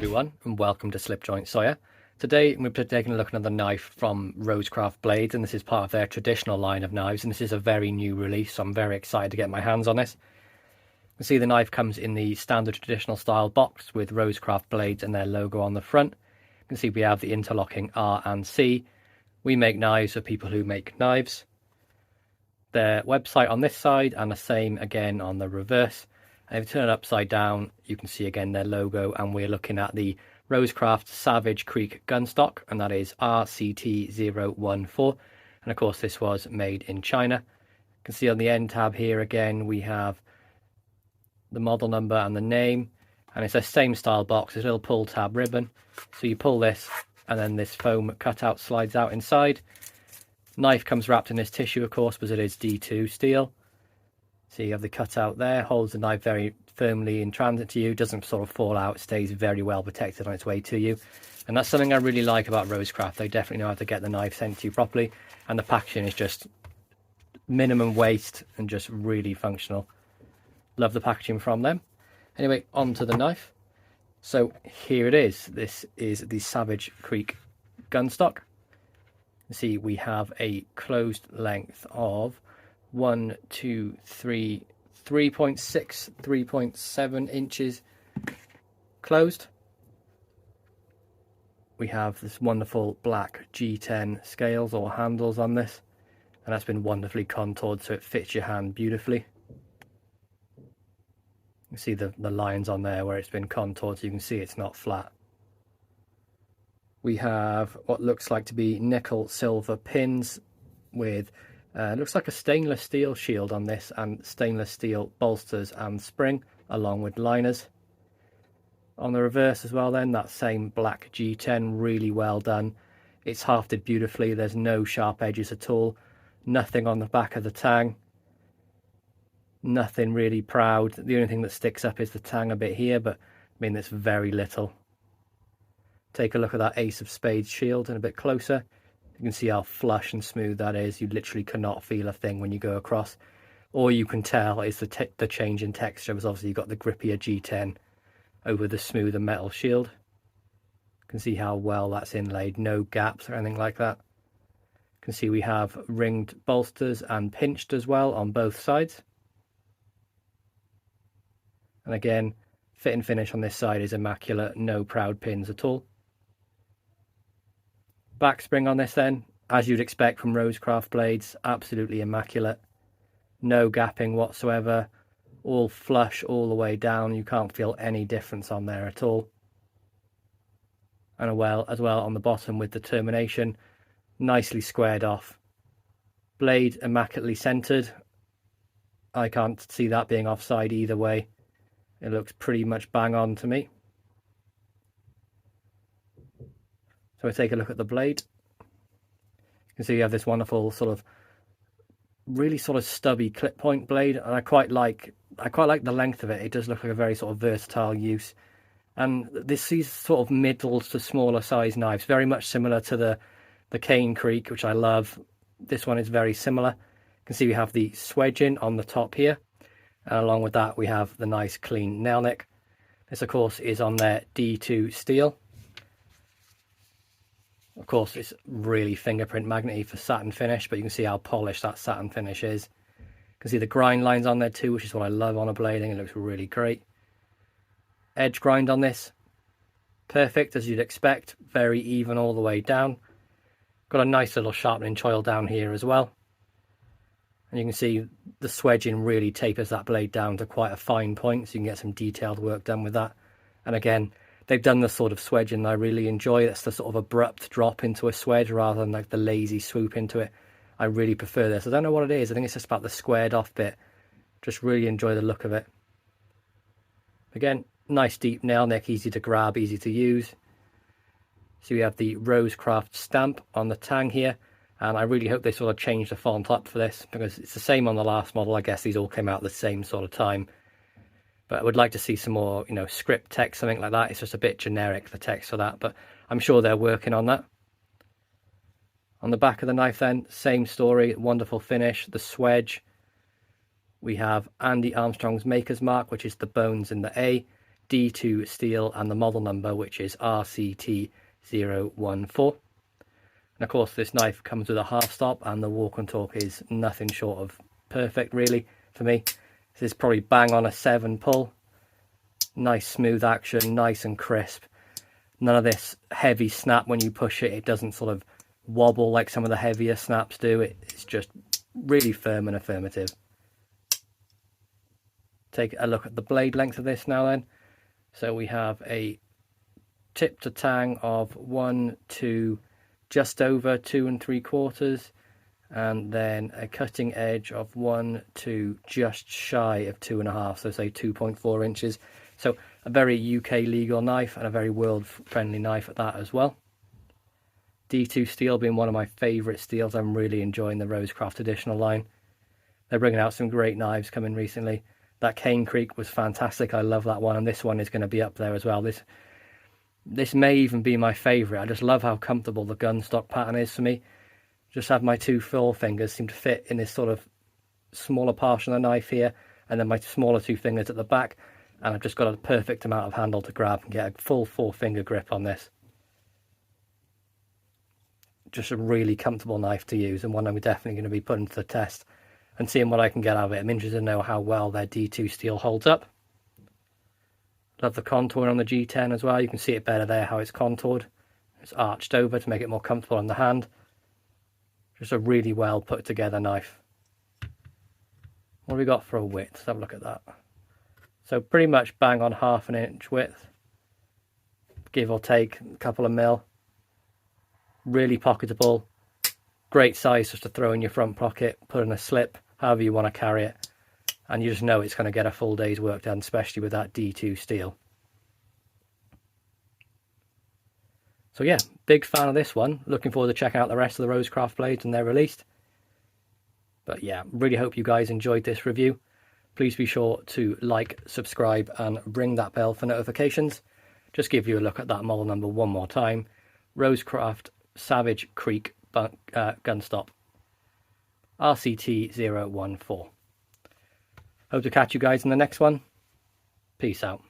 everyone, and welcome to Slipjoint Sawyer. Today we're taking a look at another knife from RoseCraft Blades, and this is part of their traditional line of knives, and this is a very new release, so I'm very excited to get my hands on this. You can see the knife comes in the standard traditional style box with RoseCraft Blades and their logo on the front. You can see we have the interlocking R and C. We make knives for people who make knives. Their website on this side and the same again on the reverse. And if you turn it upside down, you can see again their logo, and we're looking at the RoseCraft Savage Creek Gunstock, and that is RCT014. And of course this was made in China. You can see on the end tab here again we have the model number and the name, and it's the same style box. There's a little pull tab ribbon, so you pull this and then this foam cutout slides out inside. Knife comes wrapped in this tissue, of course, because it is D2 steel. So you have the cutout there, holds the knife very firmly in transit to you, doesn't sort of fall out, stays very well protected on its way to you. And that's something I really like about RoseCraft. They definitely know how to get the knife sent to you properly, and the packaging is just minimum waste and just really functional. Love the packaging from them. Anyway, on to the knife. So here it is. This is the Savage Creek Gunstock. You see we have a closed length of 3.6, 3.7 inches closed. We have this wonderful black G10 scales or handles on this, and that's been wonderfully contoured so it fits your hand beautifully. You see the lines on there where it's been contoured, so you can see it's not flat. We have what looks like to be nickel silver pins with looks like a stainless steel shield on this, and stainless steel bolsters and spring along with liners. On the reverse as well then, that same black G10, really well done. It's hafted beautifully, there's no sharp edges at all, nothing on the back of the tang, nothing really proud. The only thing that sticks up is the tang a bit here, but I mean it's very little. Take a look at that Ace of Spades shield in a bit closer. You can see how flush and smooth that is. You literally cannot feel a thing when you go across. All you can tell is the change in texture, because obviously you've got the grippier G10 over the smoother metal shield. You can see how well that's inlaid, no gaps or anything like that. You can see we have ringed bolsters and pinched as well on both sides. And again, fit and finish on this side is immaculate, no proud pins at all. Back spring on this then, as you'd expect from RoseCraft blades, absolutely immaculate. No gapping whatsoever, all flush all the way down. You can't feel any difference on there at all. And as well on the bottom with the termination, nicely squared off. Blade immaculately centered. I can't see that being offside either way. It looks pretty much bang on to me. So we take a look at the blade. You can see you have this wonderful really stubby clip point blade, and I quite like the length of it. It does look like a very sort of versatile use. And these sort of middle to smaller size knives, very much similar to the Cane Creek, which I love. This one is very similar. You can see we have the swedging on the top here, and along with that we have the nice clean nail neck. This of course is on their D2 steel. Of course, it's really fingerprint magnety for satin finish, but you can see how polished that satin finish is. You can see the grind lines on there too, which is what I love on a blading. It looks really great. Edge grind on this, perfect as you'd expect, very even all the way down. Got a nice little sharpening choil down here as well. And you can see the swedging really tapers that blade down to quite a fine point, so you can get some detailed work done with that. And again, they've done the sort of swedging I really enjoy. That's the sort of abrupt drop into a swedge rather than like the lazy swoop into it. I really prefer this. I don't know what it is. I think it's just about the squared off bit. Just really enjoy the look of it. Again, nice deep nail neck, easy to grab, easy to use. So we have the RoseCraft stamp on the tang here. And I really hope they sort of change the font up for this, because it's the same on the last model. I guess these all came out at the same sort of time. But I would like to see some more, script text, something like that. It's just a bit generic, the text for that, but I'm sure they're working on that. On the back of the knife then, same story, wonderful finish, the swedge. We have Andy Armstrong's Maker's Mark, which is the bones in the A. D2 steel and the model number, which is RCT014. And of course this knife comes with a half stop, and the walk and talk is nothing short of perfect really for me. This is probably bang on a 7 pull. Nice smooth action, nice and crisp. None of this heavy snap when you push it. It doesn't sort of wobble like some of the heavier snaps do. It's just really firm and affirmative. Take a look at the blade length of this now then. So we have a tip to tang of 1 to just over 2 3/4, and then a cutting edge of 1 to just shy of 2.5, so say 2.4 inches. So a very UK legal knife and a very world friendly knife at that as well. D2 steel being one of my favourite steels. I'm really enjoying the RoseCraft additional line. They're bringing out some great knives coming recently. That Cane Creek was fantastic. I love that one, and this one is going to be up there as well. This may even be my favourite. I just love how comfortable the Gunstock pattern is for me. Just have my 2 forefingers seem to fit in this sort of smaller portion of the knife here, and then my smaller 2 fingers at the back, and I've just got a perfect amount of handle to grab and get a full 4-finger grip on this. Just a really comfortable knife to use, and one I'm definitely going to be putting to the test and seeing what I can get out of it. I'm interested to know how well their D2 steel holds up. Love the contour on the G10 as well. You can see it better there, how it's contoured. It's arched over to make it more comfortable on the hand. Just a really well put together knife. What have we got for a width? Let's have a look at that. So pretty much bang on 1/2 inch width, give or take a couple of mil. Really pocketable, great size just to throw in your front pocket, put in a slip, however you want to carry it, and you just know it's going to get a full day's work done, especially with that D2 steel. So yeah, big fan of this one. Looking forward to checking out the rest of the RoseCraft blades when they're released. But yeah, really hope you guys enjoyed this review. Please be sure to like, subscribe, and ring that bell for notifications. Just give you a look at that model number one more time. RoseCraft Savage Creek Gunstock RCT014. Hope to catch you guys in the next one. Peace out.